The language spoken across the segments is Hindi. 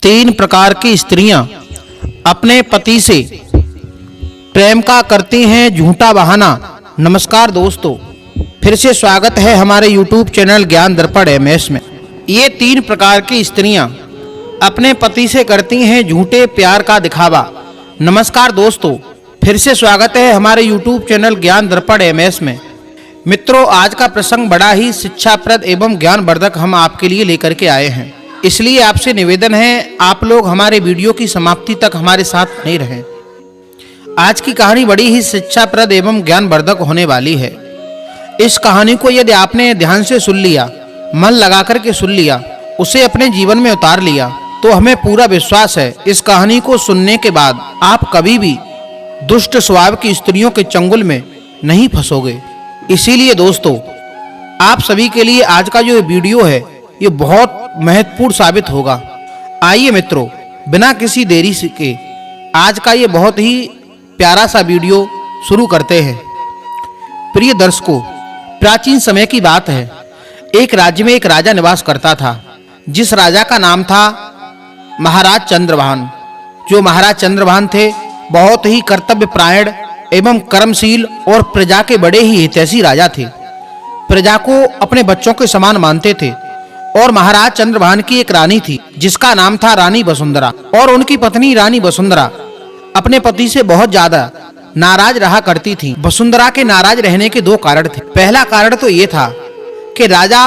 तीन प्रकार की स्त्रियां अपने पति से प्रेम का करती हैं झूठा बहाना। नमस्कार दोस्तों, फिर से स्वागत है हमारे YouTube चैनल ज्ञान दर्पण एमएस में। ये तीन प्रकार की स्त्रियां अपने पति से करती हैं झूठे प्यार का दिखावा। नमस्कार दोस्तों, फिर से स्वागत है हमारे YouTube चैनल ज्ञान दर्पण एमएस में। मित्रों, आज का प्रसंग बड़ा ही शिक्षाप्रद एवं ज्ञानवर्धक हम आपके लिए लेकर के आए हैं, इसलिए आपसे निवेदन है आप लोग हमारे वीडियो की समाप्ति तक हमारे साथ बने रहें। आज की कहानी बड़ी ही शिक्षाप्रद एवं ज्ञानवर्धक होने वाली है। इस कहानी को यदि आपने ध्यान से सुन लिया, मन लगा कर के सुन लिया, उसे अपने जीवन में उतार लिया, तो हमें पूरा विश्वास है इस कहानी को सुनने के बाद आप कभी भी दुष्ट स्वभाव की स्त्रियों के चंगुल में नहीं फंसोगे। इसीलिए दोस्तों, आप सभी के लिए आज का जो वीडियो है ये बहुत महत्वपूर्ण साबित होगा। आइए मित्रों, बिना किसी देरी के आज का ये बहुत ही प्यारा सा वीडियो शुरू करते हैं। प्रिय दर्शकों, प्राचीन समय की बात है। एक राज्य में एक राजा निवास करता था, जिस राजा का नाम था महाराज चंद्रभान। जो महाराज चंद्रभान थे बहुत ही कर्तव्यपरायण एवं कर्मशील और प्रजा के बड़े ही हितैषी राजा थे। प्रजा को अपने बच्चों के समान मानते थे। और महाराज चंद्रभान की एक रानी थी जिसका नाम था रानी वसुंधरा। और उनकी पत्नी रानी वसुंधरा अपने पति से बहुत ज्यादा नाराज रहा करती थी। वसुंधरा के नाराज रहने के दो कारण थे। पहला कारण तो ये था कि राजा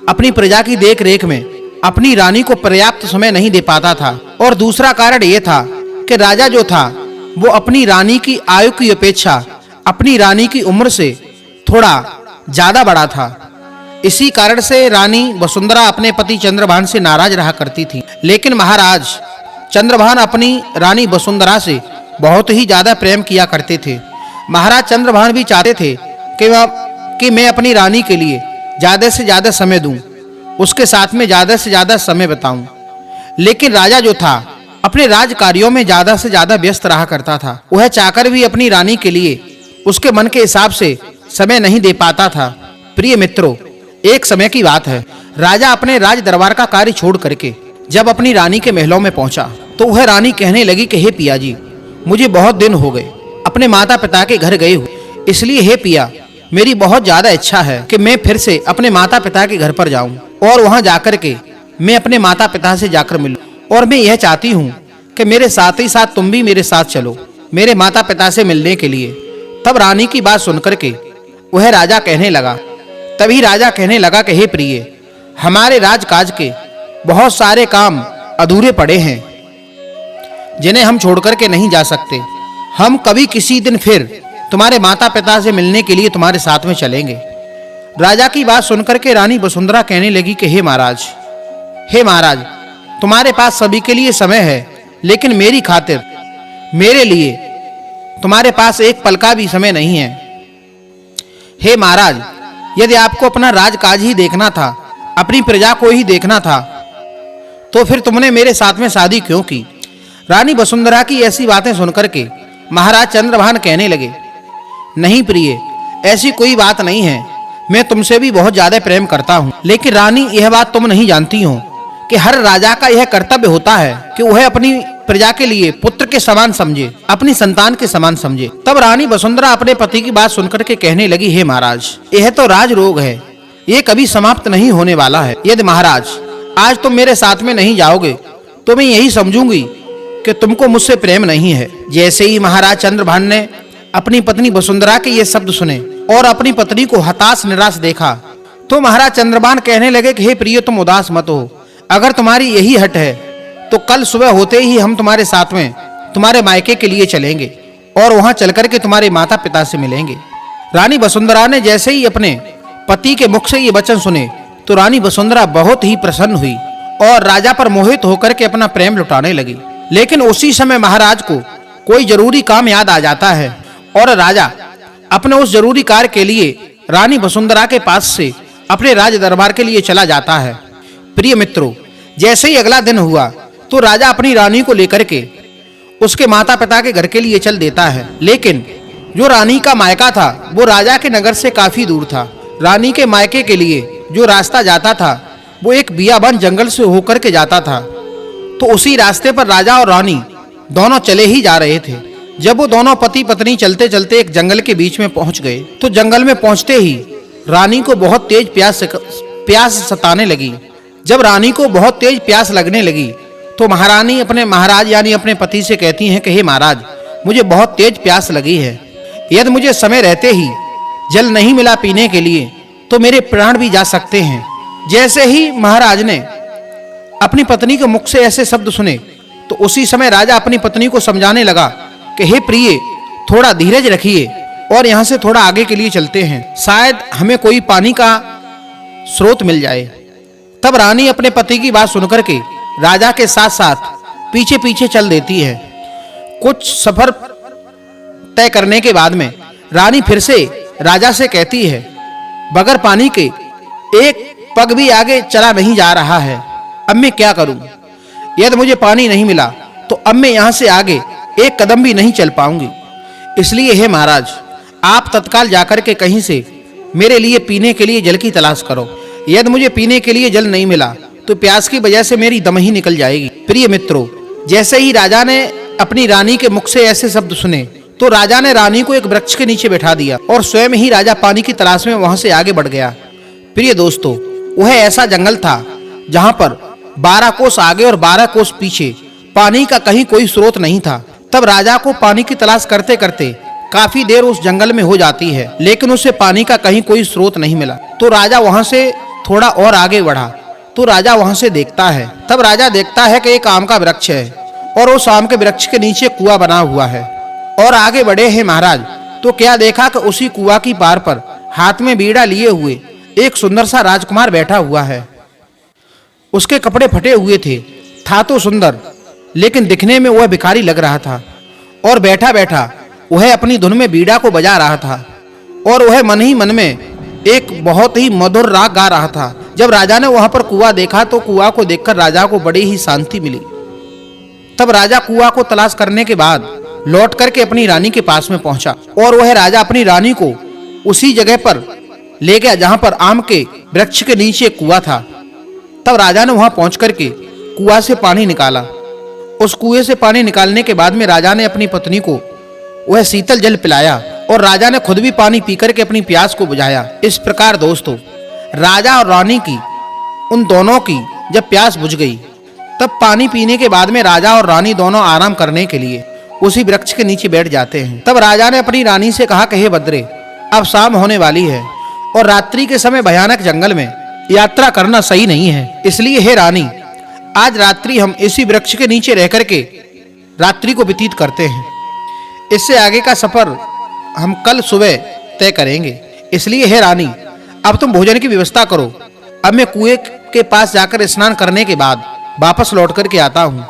अपनी प्रजा की देख रेख में अपनी रानी को पर्याप्त समय नहीं दे पाता था। और दूसरा कारण ये था कि राजा जो था वो अपनी रानी की आयु की अपेक्षा अपनी रानी की उम्र से थोड़ा ज्यादा बड़ा था। इसी कारण से रानी वसुंधरा अपने पति चंद्रभान से नाराज रहा करती थी। लेकिन महाराज चंद्रभान अपनी रानी वसुंधरा से बहुत ही ज्यादा प्रेम किया करते थे। महाराज चंद्रभान भी चाहते थे कि मैं अपनी रानी के लिए ज्यादा से ज्यादा समय दूं, उसके साथ में ज्यादा से ज्यादा समय बिताऊं। लेकिन राजा जो था अपने राज कार्यों में ज्यादा से ज्यादा व्यस्त रहा करता था। वह चाहकर भी अपनी रानी के लिए उसके मन के हिसाब से समय नहीं दे पाता था। प्रिय मित्रों, एक समय की बात है, राजा अपने राज दरबार का कार्य छोड़ करके जब अपनी रानी के महलों में पहुंचा तो वह रानी कहने लगी कि हे पिया जी, मुझे बहुत दिन हो गए अपने माता पिता के घर गए हुए, इसलिए हे पिया, मेरी बहुत ज्यादा इच्छा है कि मैं फिर से अपने माता पिता के घर पर जाऊं और वहां जाकर के मैं अपने माता पिता से जाकर मिलूं। और मैं यह चाहती हूं कि मेरे साथ ही साथ तुम भी मेरे साथ चलो मेरे माता पिता से मिलने के लिए। तब रानी की बात सुनकर के वह राजा कहने लगा, तभी राजा कहने लगा कि हे प्रिय, हमारे राजकाज के बहुत सारे काम अधूरे पड़े हैं जिन्हें हम छोड़कर के नहीं जा सकते। हम कभी किसी दिन फिर तुम्हारे माता पिता से मिलने के लिए तुम्हारे साथ में चलेंगे। राजा की बात सुनकर के रानी वसुंधरा कहने लगी कि हे महाराज, तुम्हारे पास सभी के लिए समय है, लेकिन मेरी खातिर, मेरे लिए तुम्हारे पास एक पल का भी समय नहीं है। हे महाराज, यदि आपको अपना राजकाज ही देखना था, अपनी प्रजा को ही देखना था, तो फिर तुमने मेरे साथ में शादी क्यों की? रानी वसुंधरा की ऐसी बातें सुनकर के महाराज चंद्रभान कहने लगे, नहीं प्रिय, ऐसी कोई बात नहीं है, मैं तुमसे भी बहुत ज्यादा प्रेम करता हूँ। लेकिन रानी, यह बात तुम नहीं जानती हो कि हर राजा का यह कर्तव्य होता है कि वह अपनी प्रजा के लिए पुत्र के समान समझे, अपनी संतान के समान समझे। तब रानी वसुंधरा अपने पति की बात सुनकर के कहने लगी, हे महाराज, यह तो राज रोग है, ये कभी समाप्त नहीं होने वाला है। यदि महाराज आज तुम मेरे साथ में नहीं जाओगे तो मैं यही समझूंगी कि तुमको मुझसे प्रेम नहीं है। जैसे ही महाराज चंद्रभान ने अपनी पत्नी वसुंधरा के ये शब्द सुने और अपनी पत्नी को हताश निराश देखा, तो महाराज चंद्रभान कहने लगे कि हे प्रिय, तुम उदास मत हो। अगर तुम्हारी यही हट है तो कल सुबह होते ही हम तुम्हारे साथ में तुम्हारे मायके के लिए चलेंगे और वहां चलकर के तुम्हारे माता पिता से मिलेंगे। रानी वसुंधरा ने जैसे ही अपने पति के मुख से ये वचन सुने तो रानी वसुंधरा बहुत ही प्रसन्न हुई और राजा पर मोहित होकर के अपना प्रेम लुटाने लगी। लेकिन उसी समय महाराज को कोई जरूरी काम याद आ जाता है और राजा अपने उस जरूरी कार्य के लिए रानी वसुंधरा के पास से अपने राज दरबार के लिए चला जाता है। प्रिय मित्रों, जैसे ही अगला दिन हुआ तो राजा अपनी रानी को लेकर के उसके माता पिता के घर के लिए चल देता है। लेकिन जो रानी का मायका था वो राजा के नगर से काफी दूर था। रानी के मायके के लिए जो रास्ता जाता था वो एक बियाबान जंगल से होकर के जाता था। तो उसी रास्ते पर राजा और रानी दोनों चले ही जा रहे थे। जब वो दोनों पति पत्नी चलते चलते एक जंगल के बीच में पहुंच गए तो जंगल में पहुंचते ही रानी को बहुत तेज प्यास सताने लगी। जब रानी को बहुत तेज प्यास लगने लगी तो महारानी अपने महाराज यानी अपने पति से कहती हैं कि हे महाराज, मुझे बहुत तेज प्यास लगी है। यदि मुझे समय रहते ही जल नहीं मिला पीने के लिए तो मेरे प्राण भी जा सकते हैं। जैसे ही महाराज ने अपनी पत्नी के मुख से ऐसे शब्द सुने तो उसी समय राजा अपनी पत्नी को समझाने लगा कि हे प्रिय, थोड़ा धीरज रखिए और यहाँ से थोड़ा आगे के लिए चलते हैं, शायद हमें कोई पानी का स्रोत मिल जाए। तब रानी अपने पति की बात सुनकर के राजा के साथ साथ पीछे पीछे चल देती है। कुछ सफर तय करने के बाद में रानी फिर से राजा से कहती है, बगैर पानी के एक पग भी आगे चला नहीं जा रहा है, अब मैं क्या करूं? यदि मुझे पानी नहीं मिला तो अब मैं यहाँ से आगे एक कदम भी नहीं चल पाऊंगी। इसलिए हे महाराज, आप तत्काल जाकर के कहीं से मेरे लिए पीने के लिए जल की तलाश करो। यदि मुझे पीने के लिए जल नहीं मिला तो प्यास की वजह से मेरी दम ही निकल जाएगी। प्रिय मित्रों, जैसे ही राजा ने अपनी रानी के मुख से ऐसे शब्द सुने तो राजा ने रानी को एक वृक्ष के नीचे बैठा दिया और स्वयं ही राजा पानी की तलाश में वहां से आगे बढ़ गया। प्रिय दोस्तों, वह ऐसा जंगल था जहां पर 12 कोस आगे और 12 कोस पीछे पानी का कहीं कोई स्रोत नहीं था। तब राजा को पानी की तलाश करते करते काफी देर उस जंगल में हो जाती है, लेकिन उसे पानी का कहीं कोई स्रोत नहीं मिला। तो राजा वहां से थोड़ा और आगे बढ़ा तो राजा वहां से देखता है। तब राजा देखता है कि एक आम का वृक्ष है और उस आम के वृक्ष के नीचे कुआं बना हुआ है। और आगे बढ़े हैं महाराज तो क्या देखा कि उसी कुआं की पार पर हाथ में बीड़ा लिए हुए एक सुंदर सा राजकुमार बैठा हुआ है। उसके कपड़े फटे हुए थे, था तो सुंदर, लेकिन दिखने में वह भिखारी लग रहा था। और बैठा बैठा वह अपनी धुन में बीड़ा को बजा रहा था और वह मन ही मन में एक बहुत ही मधुर राग गा रहा था। जब राजा ने वहां पर कुआं देखा तो कुआं को देखकर राजा को बड़ी ही शांति मिली। तब राजा कुआं को तलाश करने के बाद लौट करके अपनी रानी के पास में पहुंचा और वह राजा अपनी रानी को उसी जगह पर ले गया जहां पर आम के वृक्ष के नीचे कुआं था। तब राजा ने वहां पहुंच करके कुआं से पानी निकाला। उस कुएं से पानी निकालने के बाद में राजा ने अपनी पत्नी को वह शीतल जल पिलाया और राजा ने खुद भी पानी पीकर के अपनी प्यास को बुझाया। इस प्रकार दोस्तों, राजा और रानी की उन दोनों की जब प्यास बुझ गई तब पानी पीने के बाद में राजा और रानी दोनों आराम करने के लिए उसी वृक्ष के नीचे बैठ जाते हैं। तब राजा ने अपनी रानी से कहा कि हे भद्रे, अब शाम होने वाली है और रात्रि के समय भयानक जंगल में यात्रा करना सही नहीं है। इसलिए हे रानी, आज रात्रि हम इसी वृक्ष के नीचे रह करके रात्रि को व्यतीत करते हैं। इससे आगे का सफर हम कल सुबह तय करेंगे। इसलिए हे रानी, अब तुम भोजन की व्यवस्था करो। अब मैं कुएं के पास जाकर स्नान करने के बाद वापस लौट करके आता हूँ।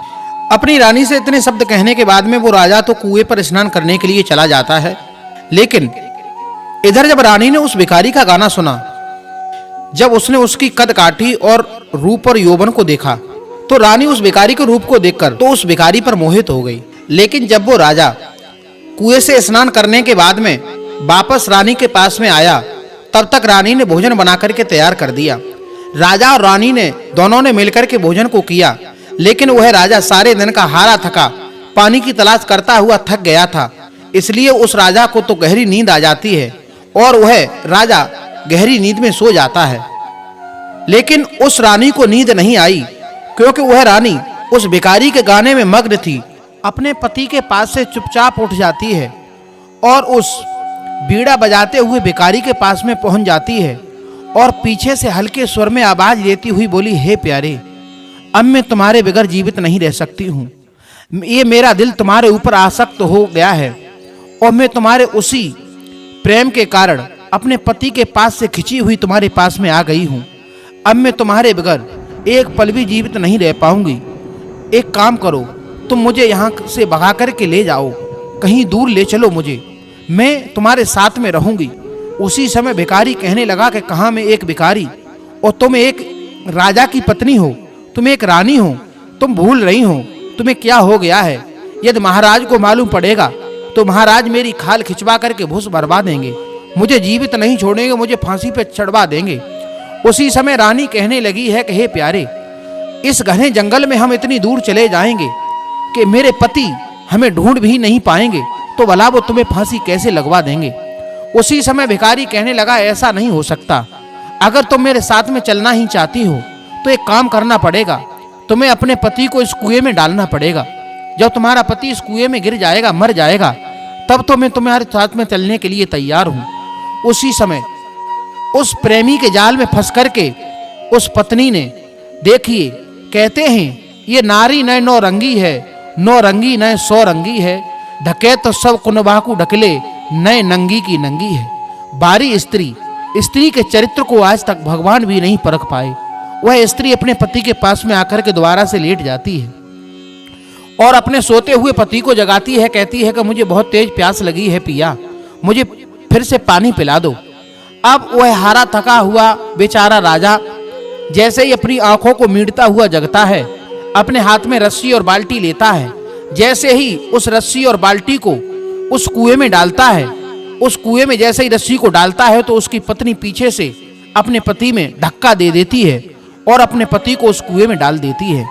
अपनी रानी से इतने शब्द कहने के बाद में वो राजा तो कुएं पर स्नान करने के लिए चला जाता है। लेकिन इधर जब रानी ने उस भिखारी का गाना सुना, जब उसने उसकी कद काठी और रूप और यौवन को देखा तो रानी उस भिखारी के रूप को देखकर तो उस भिखारी पर मोहित हो गई। लेकिन जब वो राजा कुएं से स्नान करने के बाद में वापस रानी के पास में आया तब तक रानी ने भोजन बना करके तैयार कर दिया। राजा और रानी ने दोनों ने मिलकर के भोजन को किया, लेकिन वह राजा सारे दिन का हारा थका पानी की तलाश करता हुआ थक गया था। इसलिए उस राजा को तो गहरी नींद आ जाती है और वह राजा गहरी नींद में सो जाता है। लेकिन उस रानी को नींद नहीं आई, क्योंकि वह रानी उस भिखारी के गाने में मग्न थी। अपने पति के पास से चुपचाप उठ जाती है और उस बीड़ा बजाते हुए भिखारी के पास में पहुंच जाती है और पीछे से हल्के स्वर में आवाज देती हुई बोली, हे प्यारे, अब मैं तुम्हारे बगैर जीवित नहीं रह सकती हूँ। ये मेरा दिल तुम्हारे ऊपर आसक्त हो गया है और मैं तुम्हारे उसी प्रेम के कारण अपने पति के पास से खिंची हुई तुम्हारे पास में आ गई हूँ। अब मैं तुम्हारे बगैर एक पल भी जीवित नहीं रह पाऊंगी। एक काम करो, तुम मुझे यहाँ से भगा करके ले जाओ, कहीं दूर ले चलो मुझे, मैं तुम्हारे साथ में रहूंगी। उसी समय भिखारी कहने लगा कि कहाँ मैं एक भिखारी और तुम एक राजा की पत्नी हो, तुम एक रानी हो, तुम भूल रही हो तुम्हें क्या हो गया है। यदि महाराज को मालूम पड़ेगा तो महाराज मेरी खाल खिंचवा करके भूस भरवा देंगे, मुझे जीवित नहीं छोड़ेंगे, मुझे फांसी पे चढ़वा देंगे। उसी समय रानी कहने लगी है कि हे प्यारे, इस घने जंगल में हम इतनी दूर चले जाएंगे कि मेरे पति हमें ढूंढ भी नहीं पाएंगे, तो भला वो तुम्हें फांसी कैसे लगवा देंगे। उसी समय भिखारी कहने लगा, ऐसा नहीं हो सकता। अगर तुम मेरे साथ में चलना ही चाहती हो तो एक काम करना पड़ेगा, तुम्हें अपने पति को इस कुएं में डालना पड़ेगा। जब तुम्हारा पति इस कुएं में गिर जाएगा, मर जाएगा, तब तो मैं तुम्हारे साथ में चलने के लिए तैयार हूं। उसी समय उस प्रेमी के जाल में फंस करके उस पत्नी ने, देखिए कहते हैं ये नारी न नौरंगी है, नौरंगी न सौ रंगी है, ढके तो सब कुनबाकू ढकले, नए नंगी की नंगी है। बारी स्त्री के चरित्र को आज तक भगवान भी नहीं परख पाए। वह स्त्री अपने पति के पास में आकर के दोबारा से लेट जाती है और अपने सोते हुए पति को जगाती है, कहती है कि मुझे बहुत तेज प्यास लगी है पिया, मुझे फिर से पानी पिला दो। अब वह हारा थका हुआ बेचारा राजा जैसे ही अपनी आंखों को मीटता हुआ जगता है, अपने हाथ में रस्सी और बाल्टी लेता है। जैसे ही उस रस्सी और बाल्टी को उस कुएं में डालता है, उस कुएं में जैसे ही रस्सी को डालता है तो उसकी पत्नी पीछे से अपने पति में धक्का दे देती है और अपने पति को उस कुएं में डाल देती है।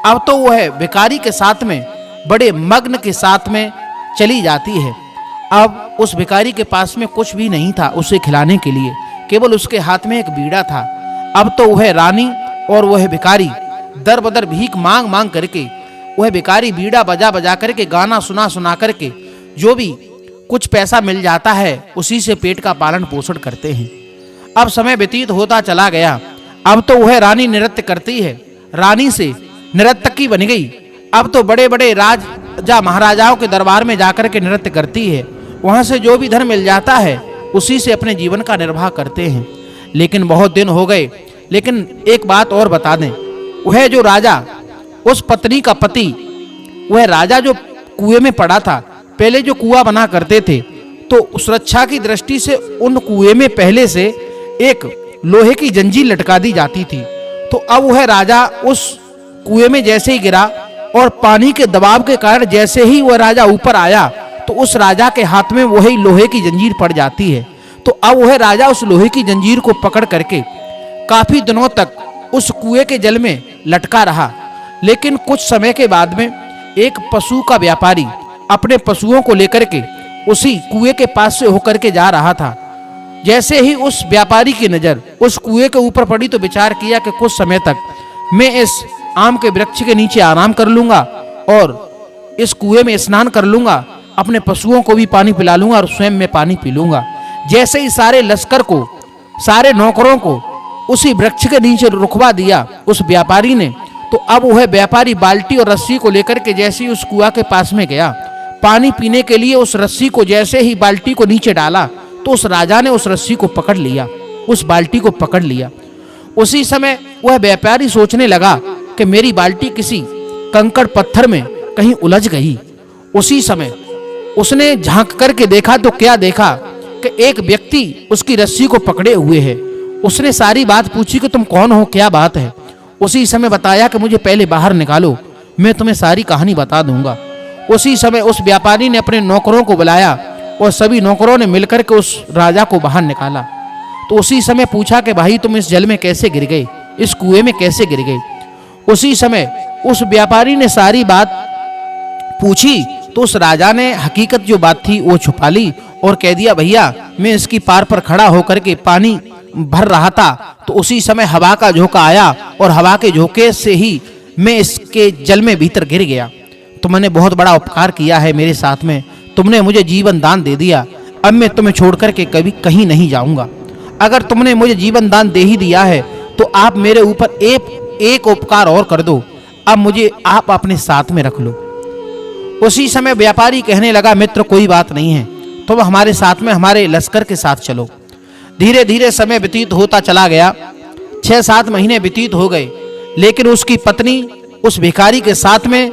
अब तो वह भिखारी के साथ में बड़े मग्न के साथ में चली जाती है। अब उस भिखारी के पास में कुछ भी नहीं था उसे खिलाने के लिए, केवल उसके हाथ में एक बीड़ा था। अब तो वह रानी और वह भिखारी दर बदर भीख मांग मांग करके, वह भिखारी बीड़ा बजा बजा करके, गाना सुना सुना करके जो भी कुछ पैसा मिल जाता है उसी से पेट का पालन पोषण करते हैं। अब समय व्यतीत होता चला गया। अब तो वह रानी नृत्य करती है, रानी से नर्तकी बन गई। अब तो बड़े बड़े राजा महाराजाओं के दरबार में जाकर के नृत्य करती है, वहां से जो भी धन मिल जाता है उसी से अपने जीवन का निर्वाह करते हैं। लेकिन बहुत दिन हो गए। लेकिन एक बात और बता दें, वह जो राजा, उस पत्नी का पति, वह राजा जो कुएं में पड़ा था, पहले जो कुआं बना करते थे तो सुरक्षा की दृष्टि से उन कुएं में पहले से एक लोहे की जंजीर लटका दी जाती थी। तो अब वह राजा उस कुएं में जैसे ही गिरा और पानी के दबाव के कारण जैसे ही वह राजा ऊपर आया तो उस राजा के हाथ में वही लोहे की जंजीर पड़ जाती है। तो अब वह राजा उस लोहे की जंजीर को पकड़ करके काफी दिनों तक उस कुएं के जल में लटका रहा। लेकिन कुछ समय के बाद में एक पशु का व्यापारी अपने पशुओं को लेकर के उसी कुएं के पास से होकर के जा रहा था। जैसे ही उस व्यापारी की नजर उस कुएं के ऊपर पड़ी तो विचार किया कि कुछ समय तक मैं इस आम के वृक्ष के नीचे आराम कर लूंगा और इस कुएं में स्नान कर लूंगा, अपने पशुओं को भी पानी पिला लूंगा और स्वयं में पानी पी लूंगा। जैसे ही सारे लश्कर को, सारे नौकरों को उसी वृक्ष के नीचे रुकवा दिया उस व्यापारी ने, तो अब वह व्यापारी बाल्टी और रस्सी को लेकर के जैसे ही उस कुआं के पास में गया पानी पीने के लिए, उस रस्सी को जैसे ही बाल्टी को नीचे डाला तो उस राजा ने उस रस्सी को पकड़ लिया, उस बाल्टी को पकड़ लिया। उसी समय वह व्यापारी सोचने लगा कि मेरी बाल्टी किसी कंकड़ पत्थर में कहीं उलझ गई। उसी समय उसने झांक करके देखा तो क्या देखा कि एक व्यक्ति उसकी रस्सी को पकड़े हुए है। उसने सारी बात पूछी कि तुम कौन हो, क्या बात है। उसी समय बताया कि मुझे पहले बाहर निकालो, मैं तुम्हें सारी कहानी बता दूंगा। उसी समय उस व्यापारी ने अपने नौकरों को बुलाया और सभी नौकरों ने मिलकर के उस राजा को बाहर निकाला। तो उसी समय पूछा कि भाई तुम इस जल में कैसे गिर गए, इस कुएं में कैसे गिर गए। उसी समय उस व्यापारी ने सारी बात पूछी तो उस राजा ने हकीकत जो बात थी वो छुपा ली और कह दिया, भैया मैं इसकी पार पर खड़ा होकर के पानी भर रहा था तो उसी समय हवा का झोंका आया और हवा के झोंके से ही मैं इसके जल में भीतर गिर गया। तुमने बहुत बड़ा उपकार किया है मेरे साथ में, तुमने मुझे जीवन दान दे दिया। अब मैं तुम्हें छोड़ करके कभी कहीं नहीं जाऊंगा। अगर तुमने मुझे जीवन दान दे ही दिया है तो आप मेरे ऊपर एक उपकार और कर दो, अब मुझे आप अपने साथ में रख लो। उसी समय व्यापारी कहने लगा, मित्र कोई बात नहीं है, तुम हमारे साथ में हमारे लश्कर के साथ चलो। धीरे धीरे समय व्यतीत होता चला गया। 6-7 महीने व्यतीत हो गए। लेकिन उसकी पत्नी उस भिखारी के साथ में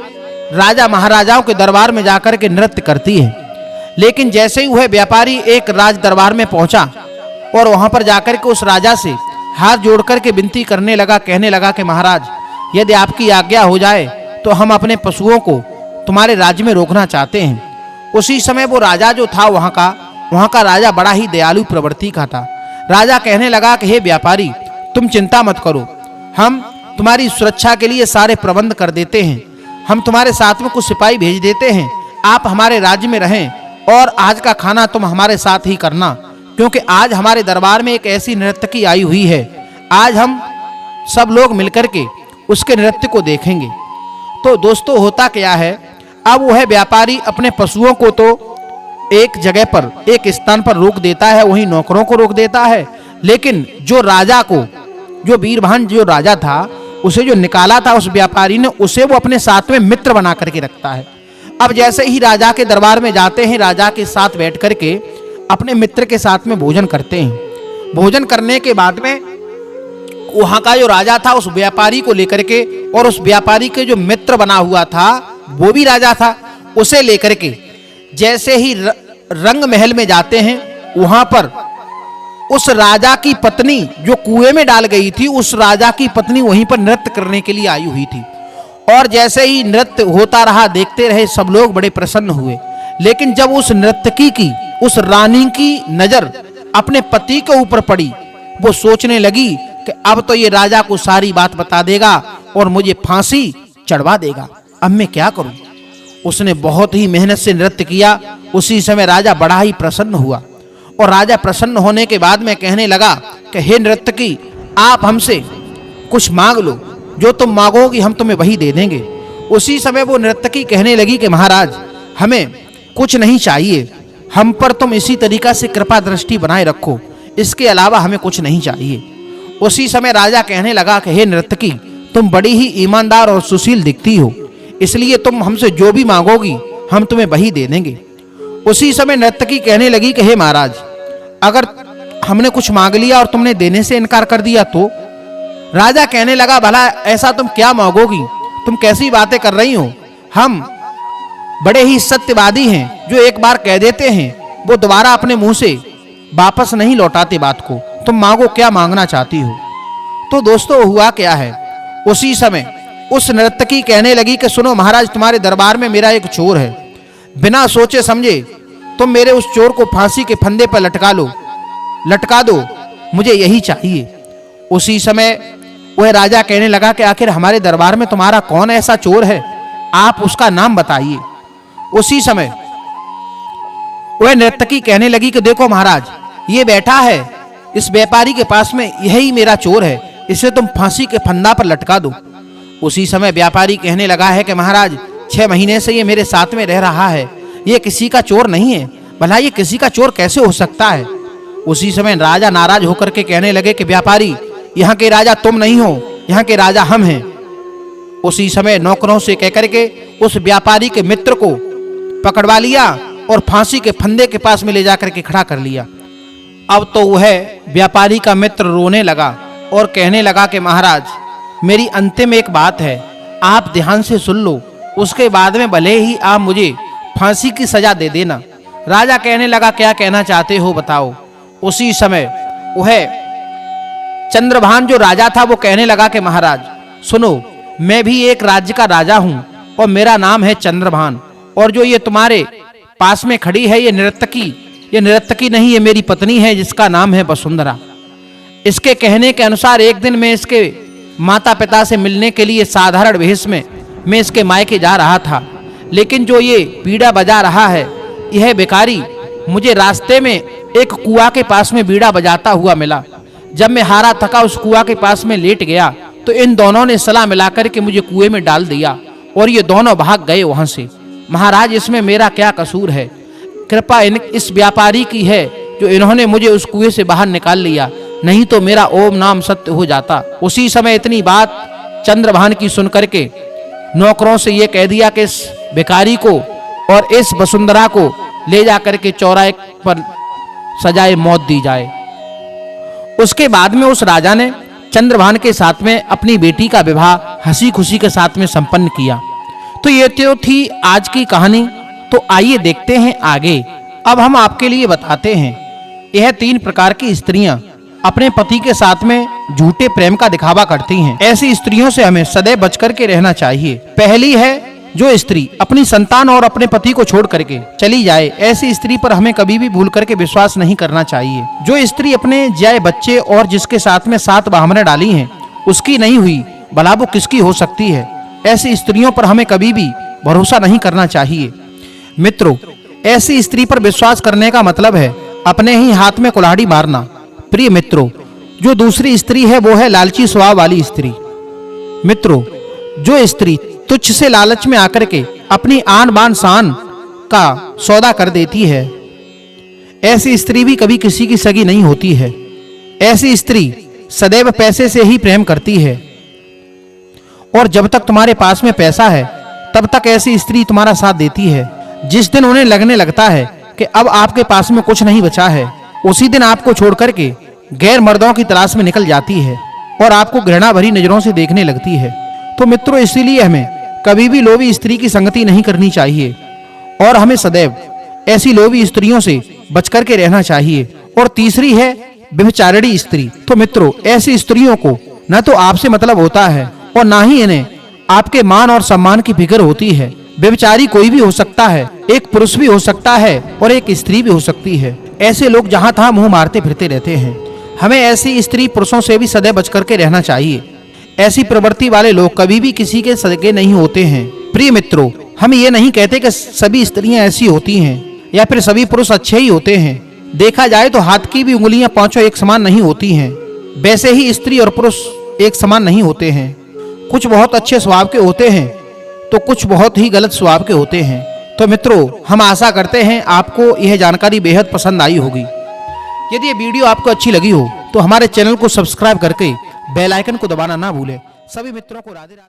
राजा महाराजाओं के दरबार में जाकर के नृत्य करती है। लेकिन जैसे ही वह व्यापारी एक राज दरबार में पहुंचा और वहां पर जाकर के उस राजा से हाथ जोड़कर के विनती करने लगा, कहने लगा कि महाराज यदि आपकी आज्ञा हो जाए तो हम अपने पशुओं को तुम्हारे राज्य में रोकना चाहते हैं। उसी समय वो राजा जो था वहां का राजा बड़ा ही दयालु प्रवृत्ति का था। राजा कहने लगा कि हे व्यापारी तुम चिंता मत करो, हम तुम्हारी सुरक्षा के लिए सारे प्रबंध कर देते हैं। हम तुम्हारे साथ में कुछ सिपाही भेज देते हैं, आप हमारे राज्य में रहें और आज का खाना तुम हमारे साथ ही करना, क्योंकि आज हमारे दरबार में एक ऐसी नर्तकी आई हुई है। आज हम सब लोग मिलकर के उसके नृत्य को देखेंगे। तो दोस्तों होता क्या है, अब वह व्यापारी अपने पशुओं को तो एक जगह पर, एक स्थान पर रोक देता है, वहीं नौकरों को रोक देता है, लेकिन जो राजा को, जो वीरभान जो राजा था, उसे जो निकाला था उस व्यापारी ने, उसे वो अपने साथ में मित्र बना करके रखता है। अब जैसे ही राजा के दरबार में जाते हैं, राजा के साथ बैठ करके अपने मित्र के साथ में भोजन करते हैं। भोजन करने के बाद में वहां का जो राजा था उस व्यापारी को लेकर के, और उस व्यापारी के जो मित्र बना हुआ था वो भी राजा था, उसे लेकर के जैसे ही रंग महल में जाते हैं, वहां पर उस राजा की पत्नी जो कुएं में डाल गई थी, उस राजा की पत्नी वहीं पर नृत्य करने के लिए आई हुई थी। और जैसे ही नृत्य होता रहा, देखते रहे सब लोग, बड़े प्रसन्न हुए। लेकिन जब उस नर्तकी की, उस रानी की नजर अपने पति के ऊपर पड़ी, वो सोचने लगी कि अब तो ये राजा को सारी बात बता देगा और मुझे फांसी चढ़वा देगा, अब मैं क्या करूं। उसने बहुत ही मेहनत से नृत्य किया। उसी समय राजा बड़ा ही प्रसन्न हुआ, और राजा प्रसन्न होने के बाद में कहने लगा कि हे नर्तकी, आप हमसे कुछ मांग लो, जो तुम मांगोगी हम तुम्हें वही दे देंगे। उसी समय वो नर्तकी कहने लगी कि महाराज, हमें कुछ नहीं चाहिए, हम पर तुम इसी तरीका से कृपा दृष्टि बनाए रखो, इसके अलावा हमें कुछ नहीं चाहिए। उसी समय राजा कहने लगा कि हे नर्तकी, तुम बड़ी ही ईमानदार और सुशील दिखती हो, इसलिए तुम हमसे जो भी मांगोगी हम तुम्हें वही दे देंगे। उसी समय नर्तकी कहने लगी कि हे महाराज, अगर हमने कुछ मांग लिया और तुमने देने से इनकार कर दिया तो? राजा कहने लगा, भला ऐसा तुम क्या मांगोगी, तुम कैसी बातें कर रही हो, हम बड़े ही सत्यवादी हैं, जो एक बार कह देते हैं वो दोबारा अपने मुंह से वापस नहीं लौटाते बात को, तुम मांगो, क्या मांगना चाहती हो। तो दोस्तों हुआ क्या है, उसी समय उस नर्तकी कहने लगी कि सुनो महाराज, तुम्हारे दरबार में मेरा एक चोर है, बिना सोचे समझे तुम मेरे उस चोर को फांसी के फंदे पर लटका दो, मुझे यही चाहिए। उसी समय वह राजा कहने लगा कि आखिर हमारे दरबार में तुम्हारा कौन ऐसा चोर है, आप उसका नाम बताइए। उसी समय वह नर्तकी कहने लगी कि देखो महाराज, ये बैठा है, इस व्यापारी के पास में यही मेरा चोर है, इसे तुम फांसी के फंदा पर लटका दो। उसी समय व्यापारी कहने लगा है कि महाराज, 6 महीने से ये मेरे साथ में रह रहा है, ये किसी का चोर नहीं है, भला ये किसी का चोर कैसे हो सकता है। उसी समय राजा नाराज होकर के कहने लगे कि व्यापारी, यहाँ के राजा तुम नहीं हो, यहाँ के राजा हम हैं। उसी समय नौकरों से कहकर के उस व्यापारी के मित्र को पकड़वा लिया और फांसी के फंदे के पास में ले जाकर के खड़ा कर लिया। अब तो वह व्यापारी का मित्र रोने लगा और कहने लगा कि महाराज, मेरी अंतिम एक बात है, आप ध्यान से सुन लो, उसके बाद में भले ही आप मुझे फांसी की सजा दे देना। राजा कहने लगा, क्या कहना चाहते हो बताओ। उसी समय वह चंद्रभान जो राजा था वो कहने लगा कि महाराज सुनो, मैं भी एक राज्य का राजा हूं और मेरा नाम है चंद्रभान, और जो ये तुम्हारे पास में खड़ी है ये नर्तकी नहीं, ये मेरी पत्नी है जिसका नाम है वसुंधरा। इसके कहने के अनुसार एक दिन मैं इसके माता पिता से मिलने के लिए साधारण वेश में मैं इसके मायके जा रहा था, लेकिन जो ये बीड़ा बजा रहा है यह भिखारी मुझे रास्ते में एक कुआं के पास में बीड़ा बजाता हुआ मिला। जब मैं हारा थका उस कुआं के पास में लेट गया तो इन दोनों ने सलाह मिलाकर के मुझे कुएं में डाल दिया और ये दोनों भाग गए वहां से। महाराज, इसमें मेरा क्या कसूर है? कृपा इस व्यापारी की है जो इन्होंने मुझे उस कुएं से बाहर निकाल लिया, नहीं तो मेरा ओम नाम सत्य हो जाता। उसी समय इतनी बात चंद्रभान की सुन करके नौकरों से ये कह दिया कि इस भिखारी को और इस वसुंधरा को ले जाकर के चौराहे पर सजाए मौत दी जाए। उसके बाद में उस राजा ने चंद्रभान के साथ में अपनी बेटी का विवाह हंसी खुशी के साथ में संपन्न किया। तो ये तो थी आज की कहानी। तो आइए देखते हैं आगे। अब हम आपके लिए बताते हैं, यह 3 प्रकार की स्त्रियां अपने पति के साथ में झूठे प्रेम का दिखावा करती हैं। ऐसी स्त्रियों से हमें सदैव बचकर के रहना चाहिए। पहली है जो स्त्री अपनी संतान और अपने पति को छोड़ करके चली जाए, ऐसी स्त्री पर हमें कभी भी भूल करके विश्वास नहीं करना चाहिए। जो स्त्री अपने जाए बच्चे और जिसके साथ में 7 बाहमने डाली हैं उसकी नहीं हुई भला वो किसकी हो सकती है। ऐसी स्त्रियों पर हमें कभी भी भरोसा नहीं करना चाहिए। मित्रों, ऐसी स्त्री पर विश्वास करने का मतलब है अपने ही हाथ में कुल्हाड़ी मारना। प्रिय मित्रों, जो दूसरी स्त्री है वो है लालची स्वभाव वाली स्त्री। मित्रों, जो स्त्री तुच्छ से लालच में आकर के अपनी आन बान शान का सौदा कर देती है, ऐसी स्त्री भी कभी किसी की सगी नहीं होती है। ऐसी स्त्री सदैव पैसे से ही प्रेम करती है, और जब तक तुम्हारे पास में पैसा है तब तक ऐसी स्त्री तुम्हारा साथ देती है। जिस दिन उन्हें लगने लगता है कि अब आपके पास में कुछ नहीं बचा है, उसी दिन आपको छोड़ करके गैर मर्दों की तलाश में निकल जाती है और आपको घृणा भरी नजरों से देखने लगती है। तो मित्रों, इसीलिए हमें कभी भी लोभी स्त्री की संगति नहीं करनी चाहिए और हमें सदैव ऐसी लोभी स्त्रियों से बच करके रहना चाहिए। और तीसरी है व्यभिचारिणी स्त्री। तो मित्रों, ऐसी स्त्रियों को न तो आपसे मतलब होता है और ना ही इन्हें आपके मान और सम्मान की फिक्र होती है। व्यभिचारी कोई भी हो सकता है, एक पुरुष भी हो सकता है और एक स्त्री भी हो सकती है। ऐसे लोग जहां तहां मुंह मारते फिरते रहते हैं। हमें ऐसी स्त्री पुरुषों से भी सदैव बच करके रहना चाहिए। ऐसी प्रवृत्ति वाले लोग कभी भी किसी के सगे नहीं होते हैं। प्रिय मित्रों, हम ये नहीं कहते कि सभी स्त्रियां ऐसी होती हैं या फिर सभी पुरुष अच्छे ही होते हैं। देखा जाए तो हाथ की भी उंगलियां पांचों एक समान नहीं होती हैं। वैसे ही स्त्री और पुरुष एक समान नहीं होते हैं। कुछ बहुत अच्छे स्वभाव के होते हैं तो कुछ बहुत ही गलत स्वभाव के होते हैं। तो मित्रों, हम आशा करते हैं आपको यह जानकारी बेहद पसंद आई होगी। यदि ये वीडियो आपको अच्छी लगी हो तो हमारे चैनल को सब्सक्राइब करके बेल आइकन को दबाना ना भूलें। सभी मित्रों को राधे राधे।